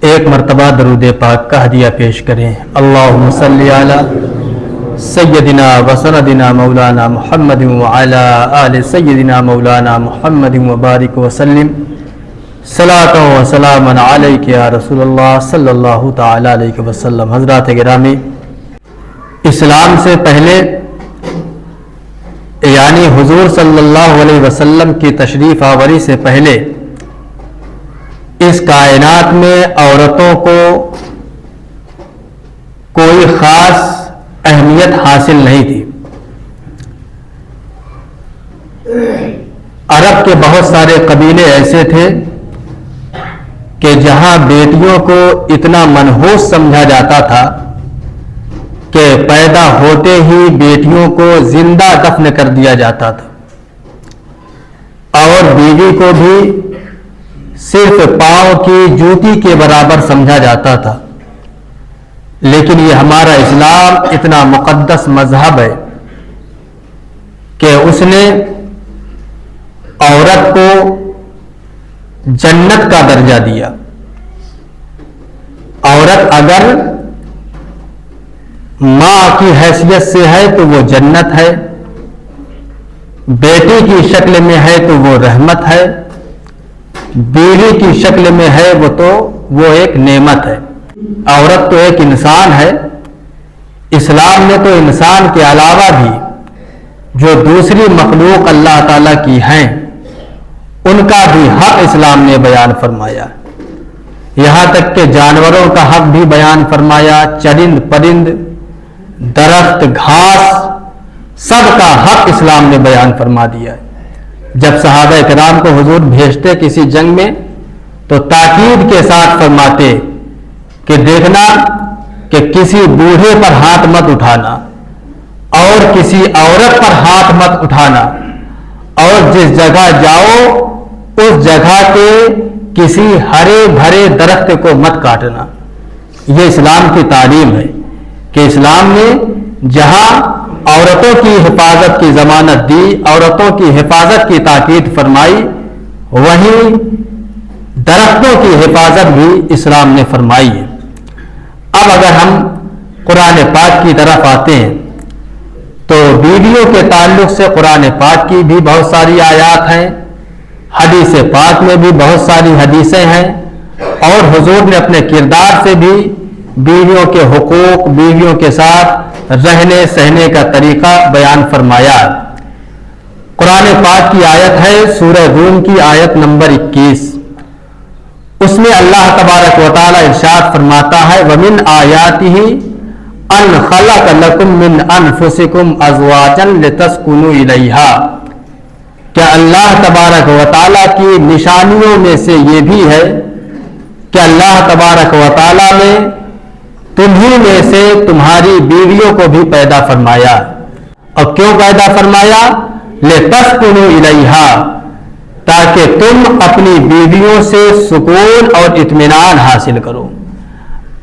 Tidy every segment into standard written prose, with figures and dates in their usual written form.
ایک مرتبہ درود پاک کا ہدیہ پیش کریں۔ اللہم صلی علی سیدنا و سندنا مولانا محمد وعلی آل سیدنا مولانا محمد وبارک وسلم صلاۃ و سلام علیک یا رسول اللہ صلی اللہ تعالی علیہ وسلم۔ حضرات گرامی، اسلام سے پہلے یعنی حضور صلی اللہ علیہ وسلم کی تشریف آوری سے پہلے اس کائنات میں عورتوں کو کوئی خاص اہمیت حاصل نہیں تھی۔ عرب کے بہت سارے قبیلے ایسے تھے کہ جہاں بیٹیوں کو اتنا منحوس سمجھا جاتا تھا کہ پیدا ہوتے ہی بیٹیوں کو زندہ دفن کر دیا جاتا تھا، اور بیوی کو بھی صرف پاؤں کی جوتی کے برابر سمجھا جاتا تھا۔ لیکن یہ ہمارا اسلام اتنا مقدس مذہب ہے کہ اس نے عورت کو جنت کا درجہ دیا۔ عورت اگر ماں کی حیثیت سے ہے تو وہ جنت ہے، بیٹی کی شکل میں ہے تو وہ رحمت ہے، بیوی کی شکل میں ہے وہ ایک نعمت ہے۔ عورت تو ایک انسان ہے۔ اسلام نے تو انسان کے علاوہ بھی جو دوسری مخلوق اللہ تعالیٰ کی ہیں ان کا بھی حق اسلام نے بیان فرمایا، یہاں تک کہ جانوروں کا حق بھی بیان فرمایا، چرند پرند درخت گھاس سب کا حق اسلام نے بیان فرما دیا ہے۔ جب صحابہ کرام کو حضور بھیجتے کسی جنگ میں تو تاکید کے ساتھ فرماتے کہ دیکھنا کہ کسی بوڑھے پر ہاتھ مت اٹھانا اور کسی عورت پر ہاتھ مت اٹھانا، اور جس جگہ جاؤ اس جگہ کے کسی ہرے بھرے درخت کو مت کاٹنا۔ یہ اسلام کی تعلیم ہے کہ اسلام نے جہاں عورتوں کی حفاظت کی ضمانت دی، عورتوں کی حفاظت کی تاکید فرمائی، وہیں درختوں کی حفاظت بھی اسلام نے فرمائی ہے۔ اب اگر ہم قرآن پاک کی طرف آتے ہیں تو بیویوں کے تعلق سے قرآن پاک کی بھی بہت ساری آیات ہیں، حدیث پاک میں بھی بہت ساری حدیثیں ہیں، اور حضور نے اپنے کردار سے بھی بیویوں کے حقوق، بیویوں کے ساتھ رہنے سہنے کا طریقہ بیان فرمایا۔ قرآن پاک کی آیت ہے سورہ روم کی آیت نمبر 21، اس میں اللہ تبارک و تعالی ارشاد فرماتا ہے وَمِنْ آیَاتِهِ أَنْ خَلَقَ لَكُم مِّنْ أَنفُسِكُمْ أَزْوَاجًا لِتَسْكُنُوا إِلَيْهَا۔ کیا اللہ تبارک و تعالی کی نشانیوں میں سے یہ بھی ہے کہ اللہ تبارک و تعالی نے تمہیں میں سے تمہاری بیویوں کو بھی پیدا فرمایا، اور کیوں پیدا فرمایا؟ لِتَسْكُنُوا إِلَيْهَا، تاکہ تم اپنی بیویوں سے سکون اور اطمینان حاصل کرو۔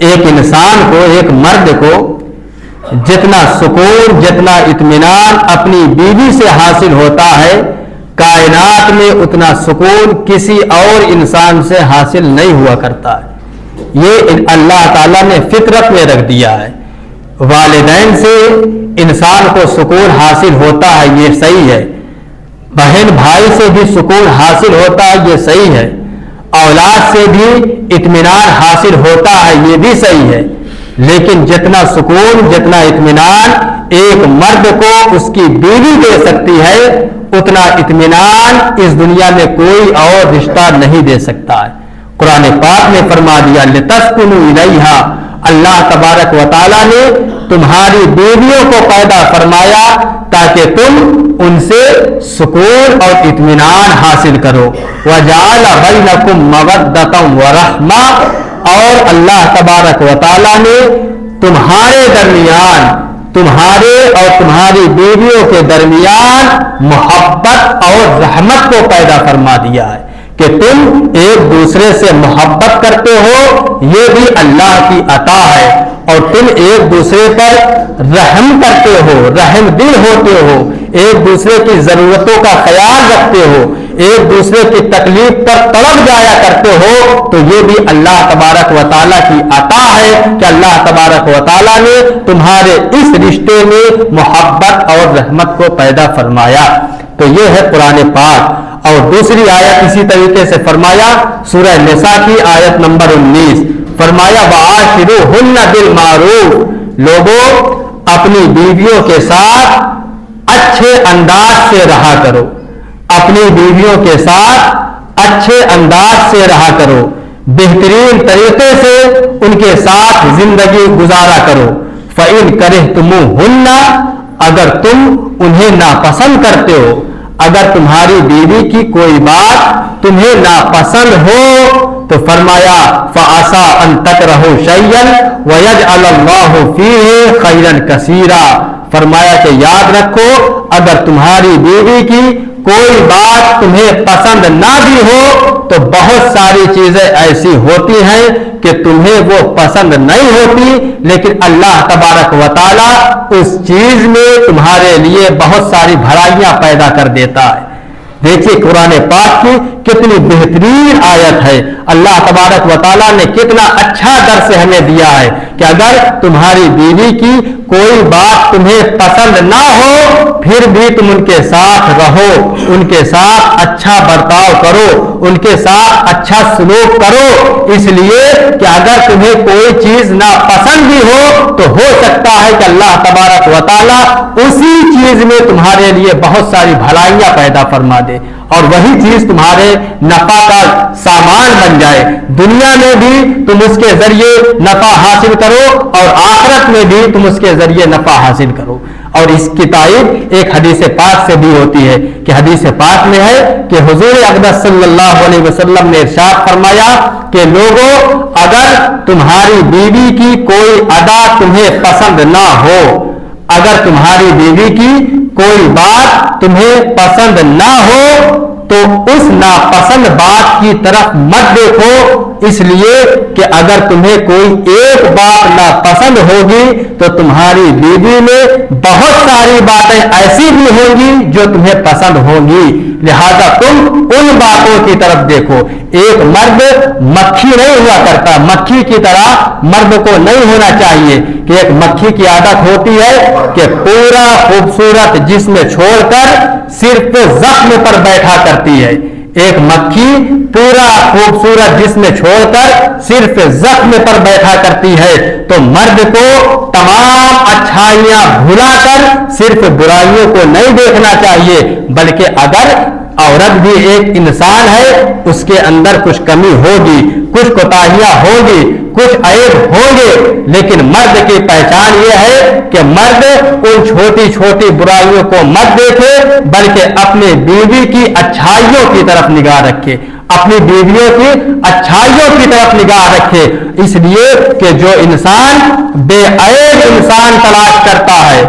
ایک انسان کو، ایک مرد کو جتنا سکون، جتنا اطمینان اپنی بیوی سے حاصل ہوتا ہے، کائنات میں اتنا سکون کسی اور انسان سے حاصل نہیں ہوا کرتا ہے۔ یہ اللہ تعالیٰ نے فطرت میں رکھ دیا ہے۔ والدین سے انسان کو سکون حاصل ہوتا ہے، یہ صحیح ہے۔ بہن بھائی سے بھی سکون حاصل ہوتا ہے، یہ صحیح ہے۔ اولاد سے بھی اطمینان حاصل ہوتا ہے، یہ بھی صحیح ہے۔ لیکن جتنا سکون، جتنا اطمینان ایک مرد کو اس کی بیوی دے سکتی ہے، اتنا اطمینان اس دنیا میں کوئی اور رشتہ نہیں دے سکتا ہے۔ قرآن پاک نے فرما دیا لِتَسْكُنُوا إِلَيْهَا، اللہ تبارک و تعالیٰ نے تمہاری بیویوں کو پیدا فرمایا تاکہ تم ان سے سکون اور اطمینان حاصل کرو۔ وَجَعَلَ بَيْنَكُمْ مَوَدَّةً وَرَحْمَةً، اور اللہ تبارک و تعالیٰ نے تمہارے درمیان، تمہارے اور تمہاری بیویوں کے درمیان محبت اور رحمت کو پیدا فرما دیا ہے کہ تم ایک دوسرے سے محبت کرتے ہو، یہ بھی اللہ کی عطا ہے، اور تم ایک دوسرے پر رحم کرتے ہو، رحم دل ہوتے ہو، ایک دوسرے کی ضرورتوں کا خیال رکھتے ہو، ایک دوسرے کی تکلیف پر تڑپ جایا کرتے ہو تو یہ بھی اللہ تبارک و تعالیٰ کی عطا ہے کہ اللہ تبارک و تعالیٰ نے تمہارے اس رشتے میں محبت اور رحمت کو پیدا فرمایا. تو یہ ہے قرآن پاک. اور دوسری آیت اسی طریقے سے فرمایا سورہ نساء کی آیت نمبر 19 فرمایا وَعَاشِرُوهُنَّ بِالْمَعْرُوفِ لوگوں اپنی بیویوں کے ساتھ اچھے انداز سے رہا کرو. اپنی بیویوں کے ساتھ اچھے انداز سے رہا کرو, بہترین طریقے سے ان کے ساتھ زندگی گزارا کرو. فَإِنْ كَرِهْتُمُوهُنَّ اگر تم انہیں ناپسند کرتے ہو, اگر تمہاری بیوی کی کوئی بات تمہیں ناپسند ہو تو فرمایا فَعَسَىٰ أَن تَكْرَهُوا شَيْئًا وَيَجْعَلَ اللَّهُ فِيهِ خَيْرًا كَثِيرًا. فرمایا کہ یاد رکھو اگر تمہاری بیوی کی کوئی بات تمہیں پسند نہ بھی ہو تو بہت ساری چیزیں ایسی ہوتی ہیں کہ تمہیں وہ پسند نہیں ہوتی, لیکن اللہ تبارک و تعالیٰ اس چیز میں تمہارے لیے بہت ساری بھلائیاں پیدا کر دیتا ہے. دیکھیے قرآن پاک کی کتنی بہترین آیت ہے. اللہ تبارک و تعالیٰ نے کتنا اچھا درس ہمیں دیا ہے کہ اگر تمہاری بیوی کی کوئی بات تمہیں پسند نہ ہو پھر بھی تم ان کے ساتھ رہو, ان کے ساتھ اچھا برتاؤ کرو, ان کے ساتھ اچھا سلوک کرو. اس لیے کہ اگر تمہیں کوئی چیز ناپسند بھی ہو ہو سکتا ہے کہ اللہ تبارک و تعالیٰ اسی چیز میں تمہارے لیے بہت ساری بھلائیاں پیدا فرما دے اور وہی چیز تمہارے نفع کا سامان بن جائے. دنیا میں بھی تم اس کے ذریعے نفع حاصل کرو اور آخرت میں بھی تم اس کے ذریعے نفع حاصل کرو. اور اس کی تائید ایک حدیث پاک سے بھی ہوتی ہے کہ حدیث پاک میں ہے کہ حضور اقدس صلی اللہ علیہ وسلم نے ارشاد فرمایا کہ لوگوں اگر تمہاری بیوی کی کوئی ادا تمہیں پسند نہ ہو, اگر تمہاری بیوی کی کوئی بات تمہیں پسند نہ ہو تو اس ناپسند بات کی طرف مت دیکھو, اس لیے کہ اگر تمہیں کوئی ایک بات ناپسند ہوگی تو تمہاری بیوی میں بہت ساری باتیں ایسی بھی ہوں گی جو تمہیں پسند ہوں گی. لہذا تم ان باتوں کی طرف دیکھو. ایک مرد مکھی نہیں ہوا کرتا, مکھی کی طرح مرد کو نہیں ہونا چاہیے کہ ایک مکھی کی عادت ہوتی ہے کہ پورا خوبصورت جسم چھوڑ کر صرف زخم پر بیٹھا کرتی ہے. ایک مکھی پورا خوبصورت جسم چھوڑ کر صرف زخم پر بیٹھا کرتی ہے. تو مرد کو تمام اچھائیاں بھلا کر صرف برائیوں کو نہیں دیکھنا چاہیے, بلکہ اگر عورت بھی ایک انسان ہے, اس کے اندر کچھ کمی ہوگی, کچھ کوتاہیاں ہوگی, کچھ عیب ہوں گے, لیکن مرد کی پہچان یہ ہے کہ مرد ان چھوٹی چھوٹی برائیوں کو مت دیکھے بلکہ اپنی بیوی کی اچھائیوں کی طرف نگاہ رکھے, اپنی بیویوں کی اچھائیوں کی طرف نگاہ رکھے. اس لیے کہ جو انسان بے عیب انسان تلاش کرتا ہے,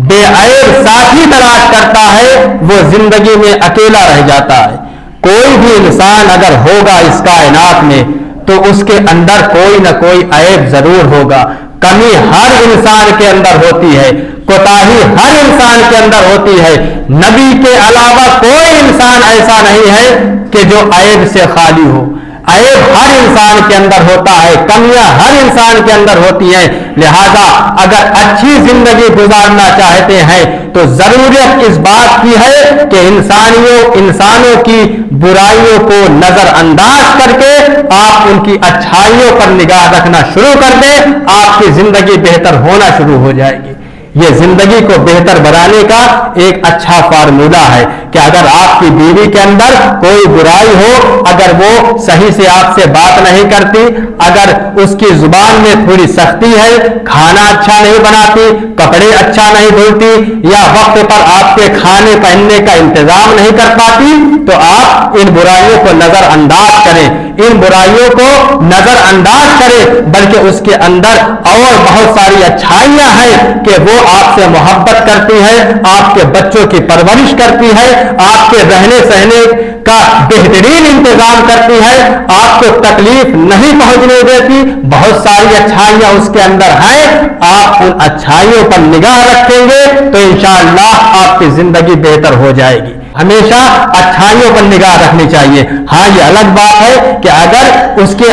بے عیب ساتھی تلاش کرتا ہے, وہ زندگی میں اکیلا رہ جاتا ہے. کوئی بھی انسان اگر ہوگا اس کائنات میں تو اس کے اندر کوئی نہ کوئی عیب ضرور ہوگا. کمی ہر انسان کے اندر ہوتی ہے, کوتاہی ہر انسان کے اندر ہوتی ہے. نبی کے علاوہ کوئی انسان ایسا نہیں ہے کہ جو عیب سے خالی ہو. عیب ہر انسان کے اندر ہوتا ہے, کمیاں ہر انسان کے اندر ہوتی ہیں. لہذا اگر اچھی زندگی گزارنا چاہتے ہیں تو ضرورت اس بات کی ہے کہ انسانوں کی برائیوں کو نظر انداز کر کے آپ ان کی اچھائیوں پر نگاہ رکھنا شروع کر دیں, آپ کی زندگی بہتر ہونا شروع ہو جائے گی. یہ زندگی کو بہتر بنانے کا ایک اچھا فارمولہ ہے کہ اگر آپ کی بیوی کے اندر کوئی برائی ہو, اگر وہ صحیح سے آپ سے بات نہیں کرتی, اگر اس کی زبان میں تھوڑی سختی ہے, کھانا اچھا نہیں بناتی, کپڑے اچھا نہیں دھلتی, یا وقت پر آپ کے کھانے پہننے کا انتظام نہیں کر پاتی, تو آپ ان برائیوں کو نظر انداز کریں, ان برائیوں کو نظر انداز کریں, بلکہ اس کے اندر اور بہت ساری اچھائیاں ہیں کہ وہ آپ سے محبت کرتی ہے, آپ کے بچوں کی پرورش کرتی ہے, آپ کے رہنے سہنے کا بہترین انتظام کرتی ہے, آپ کو تکلیف نہیں پہنچنے دیتی. بہت ساری اچھائیاں اس کے اندر ہیں. آپ ان اچھائیوں پر نگاہ رکھیں گے تو انشاءاللہ آپ کی زندگی بہتر ہو جائے گی. ہمیشہ اچھائیوں پر نگاہ رکھنی چاہیے. ہاں یہ الگ بات ہے کہ اگر اس کے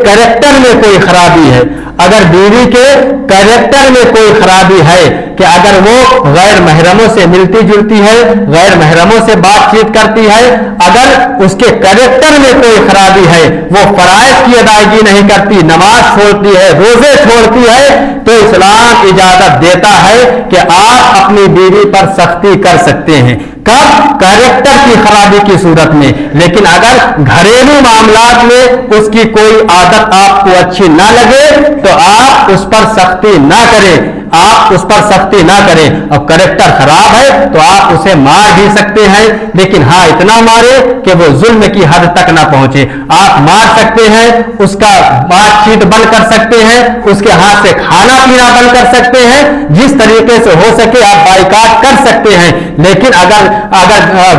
کریکٹر میں کوئی خرابی ہے, اگر بیوی کے کریکٹر میں کوئی خرابی ہے کہ اگر وہ غیر محرموں سے ملتی جلتی ہے, غیر محرموں سے بات چیت کرتی ہے, اگر اس کے کریکٹر میں کوئی خرابی ہے, وہ فرائض کی ادائیگی نہیں کرتی, نماز چھوڑتی ہے, روزے چھوڑتی ہے, تو اسلام اجازت دیتا ہے کہ آپ اپنی بیوی پر سختی کر سکتے ہیں. کب؟ کریکٹر کی خرابی کی صورت میں. لیکن اگر گھریلو معاملات میں اس کی کوئی عادت آپ کو اچھی نہ لگے تو آپ اس پر سختی نہ کریں, آپ اس پر سختی نہ کریں. اور کریکٹر خراب ہے تو آپ اسے مار بھی سکتے ہیں, لیکن ہاں اتنا مارے کہ وہ ظلم کی حد تک نہ پہنچے. آپ مار سکتے ہیں, اس کا بات چیت بند کر سکتے ہیں, اس کے ہاتھ سے کھانا پینا بند کر سکتے ہیں, جس طریقے سے ہو سکے آپ بائیکاٹ کر سکتے ہیں. لیکن اگر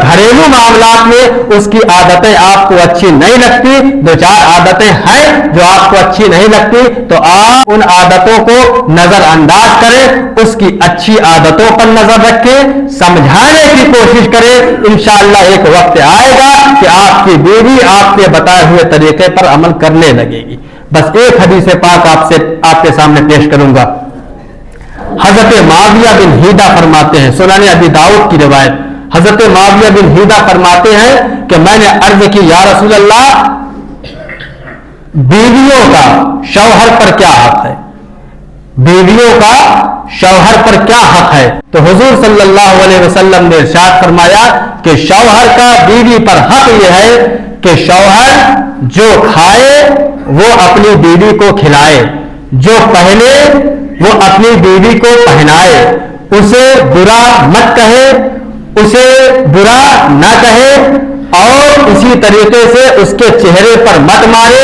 گھریلو معاملات میں اس کی عادتیں آپ کو اچھی نہیں لگتی, دو چار عادتیں ہیں جو آپ کو اچھی نہیں لگتی, تو آپ ان عادتوں کو نظر انداز کریں, اس کی اچھی عادتوں پر نظر رکھیں, سمجھانے کی کوشش کریں. انشاءاللہ ایک وقت آئے گا کہ آپ کی بیوی آپ کے بتائے ہوئے طریقے پر عمل کرنے لگے گی. بس ایک حدیث پاک آپ کے سامنے پیش کروں گا. حضرت معاویہ بن ہیدا فرماتے ہیں, سنن ابی داؤد کی روایت, حضرت معاویہ بن ہیدا فرماتے ہیں کہ میں نے عرض کی یا رسول اللہ, بیویوں کا شوہر پر کیا حق ہے, بیویوں کا شوہر پر کیا حق ہے؟ تو حضور صلی اللہ علیہ وسلم نے ارشاد فرمایا کہ شوہر کا بیوی پر حق یہ ہے کہ شوہر جو کھائے وہ اپنی بیوی کو کھلائے, جو پہنے وہ اپنی بیوی کو پہنائے, اسے برا مت کہے, اسے برا نہ کہے, اور اسی طریقے سے اس کے چہرے پر مت مارے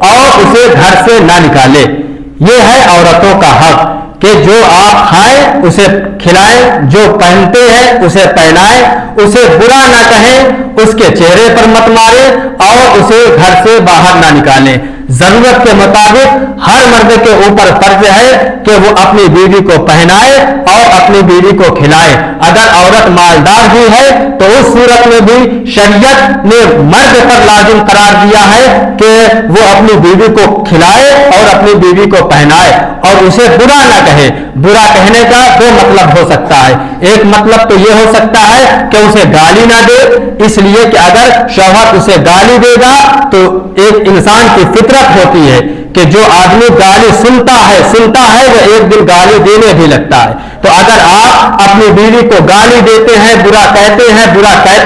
اور اسے گھر سے نہ نکالے. یہ ہے عورتوں کا حق کہ جو آپ کھائیں اسے کھلائیں, جو پہنتے ہیں اسے پہنائیں, اسے برا نہ کہیں, اس کے چہرے پر مت مارے اور اسے گھر سے باہر نہ نکالیں. ضرورت کے مطابق ہر مرد کے اوپر فرض ہے کہ وہ اپنی بیوی کو پہنائے اور اپنی بیوی کو کھلائے. اگر عورت مالدار بھی ہے تو اس صورت میں بھی شریعت نے مرد پر لازم قرار دیا ہے کہ وہ اپنی بیوی کو کھلائے اور اپنی بیوی کو پہنائے اور اسے برا نہ کہے. برا کہنے کا دو مطلب ہو سکتا ہے. ایک مطلب تو یہ ہو سکتا ہے کہ اسے گالی نہ دے, اس لیے کہ اگر شوہر اسے گالی دے گا تو ایک انسان کی فطرت ہوتی ہے کہ جو آدمی گالی سنتا ہے وہ ایک دن گالی دینے بھی لگتا ہے. تو اگر آپ اپنی بیوی کو گالی دیتے ہیں, برا کہتے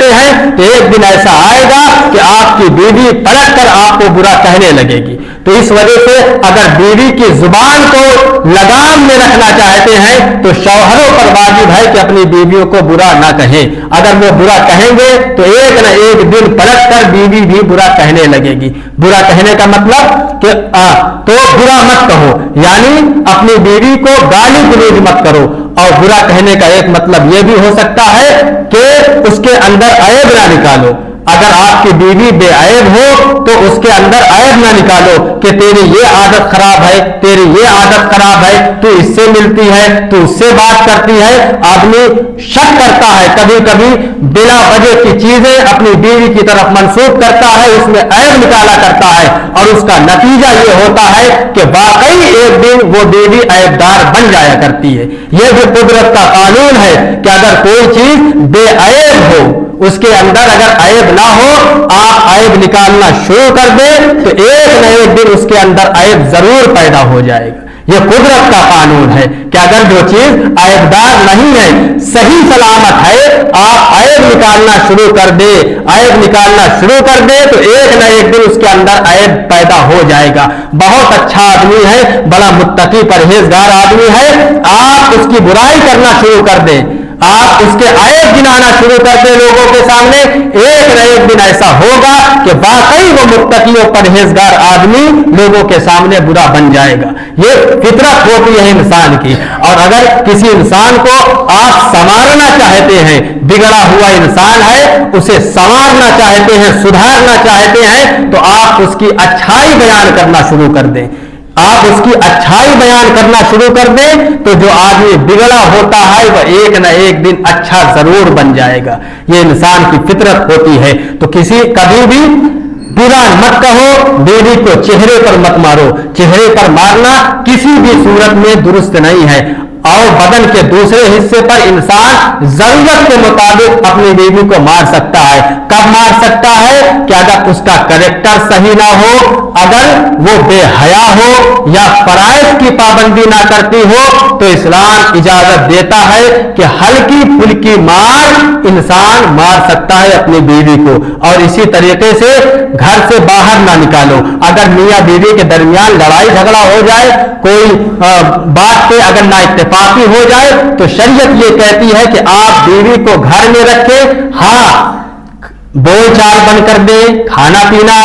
ہیں تو ایک دن ایسا آئے گا کہ آپ کی بیوی پلٹ کر آپ کو برا کہنے لگے گی. تو اس وجہ سے اگر بیوی کی زبان کو لگام میں رکھنا چاہتے ہیں تو شوہروں پر واجب ہے کہ اپنی بیویوں کو برا نہ کہیں. اگر وہ برا کہیں گے تو ایک نہ ایک دن پلٹ کر بیوی بھی برا کہنے لگے گی. برا کہنے کا مطلب کہ تو برا مت کہو, یعنی اپنی بیوی کو گالی گلوچ مت کرو. اور برا کہنے کا ایک مطلب یہ بھی ہو سکتا ہے کہ اس کے اندر عیب نہ نکالو. اگر آپ کی بیوی بے عیب ہو تو اس کے اندر عیب نہ نکالو کہ تیری یہ عادت خراب ہے, تیری یہ عادت خراب ہے, تو اس سے ملتی ہے, تو اس سے بات کرتی ہے. آدمی شک کرتا ہے, کبھی کبھی بلا وجہ کی چیزیں اپنی بیوی کی طرف منسوخ کرتا ہے, اس میں عیب نکالا کرتا ہے, اور اس کا نتیجہ یہ ہوتا ہے کہ واقعی ایک دن وہ بیوی عیب دار بن جایا کرتی ہے. یہ بھی قدرت کا قانون ہے کہ اگر کوئی چیز بے عیب ہو, اس کے اندر اگر عیب نہ ہو, آپ عیب نکالنا شروع کر دیں تو ایک نہ ایک دن اس کے اندر عیب ضرور پیدا ہو جائے گا. یہ قدرت کا قانون ہے کہ اگر جو چیز عیب دار نہیں ہے, صحیح سلامت ہے, آپ عیب نکالنا شروع کر دیں تو ایک نہ ایک دن اس کے اندر عیب پیدا ہو جائے گا. بہت اچھا آدمی ہے, بڑا متقی پرہیزگار آدمی ہے, آپ اس کی برائی کرنا شروع کر دیں, آپ اس کے عیب گنانا شروع کر دیں لوگوں کے سامنے, ایک نہ ایک دن ایسا ہوگا کہ واقعی وہ متقی و پرہیزگار آدمی لوگوں کے سامنے برا بن جائے گا. یہ فطرت ہوتی ہے انسان کی. اور اگر کسی انسان کو آپ سنوارنا چاہتے ہیں, بگڑا ہوا انسان ہے, اسے سنوارنا چاہتے ہیں, سدھارنا چاہتے ہیں, تو آپ اس کی اچھائی بیان کرنا شروع کر دیں. آپ اس کی اچھائی بیان کرنا شروع کر دیں تو جو آدمی بگڑا ہوتا ہے وہ ایک نہ ایک دن اچھا ضرور بن جائے گا. یہ انسان کی فطرت ہوتی ہے. تو کبھی بھی برا مت کہو، بیوی کو چہرے پر مت مارو. چہرے پر مارنا کسی بھی صورت میں درست نہیں ہے. اور بدن کے دوسرے حصے پر انسان ضرورت کے مطابق اپنی بیوی کو مار سکتا ہے. کب مار سکتا ہے؟ کہ اگر اس کا کریکٹر صحیح نہ ہو، اگر وہ بے حیا ہو یا فرائض کی پابندی نہ کرتی ہو، تو اسلام اجازت دیتا ہے کہ ہلکی پھلکی مار انسان مار سکتا ہے اپنی بیوی کو. اور اسی طریقے سے گھر سے باہر نہ نکالو. اگر میاں بیوی کے درمیان لڑائی جھگڑا ہو جائے، کوئی بات پہ اگر نہ اتفاقی ہو جائے، تو شریعت یہ کہتی ہے کہ آپ بیوی کو گھر میں رکھیں. ہاں، بول چال بند کر دیں، کھانا پینا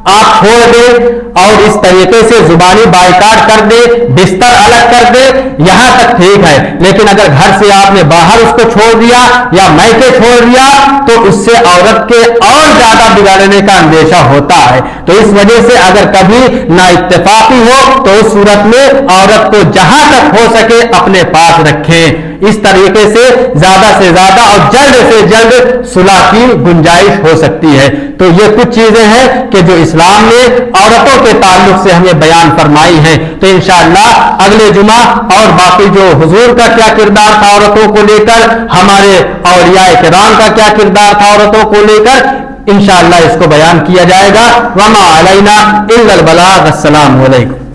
آپ چھوڑ دیں، اور اس طریقے سے زبانی بائیکاٹ کر دے، بستر الگ کر دے، یہاں تک ٹھیک ہے. لیکن اگر گھر سے آپ نے باہر اس کو چھوڑ دیا یا میکے چھوڑ دیا، تو اس سے عورت کے اور زیادہ بگڑنے کا اندیشہ ہوتا ہے. تو اس وجہ سے اگر کبھی نا اتفاقی ہو تو اس صورت میں عورت کو جہاں تک ہو سکے اپنے پاس رکھیں. اس طریقے سے زیادہ سے زیادہ اور جلد سے جلد صلح کی گنجائش ہو سکتی ہے. تو یہ کچھ چیزیں ہیں کہ جو اسلام نے عورتوں کے تعلق سے ہمیں بیان فرمائی ہیں. تو انشاءاللہ اگلے جمعہ اور باقی جو حضور کا کیا کردار تھا عورتوں کو لے کر، ہمارے اولیاء کرام کا کیا کردار تھا عورتوں کو لے کر، انشاءاللہ اس کو بیان کیا جائے گا. وما علینا الا البلاغ. السلام علیکم.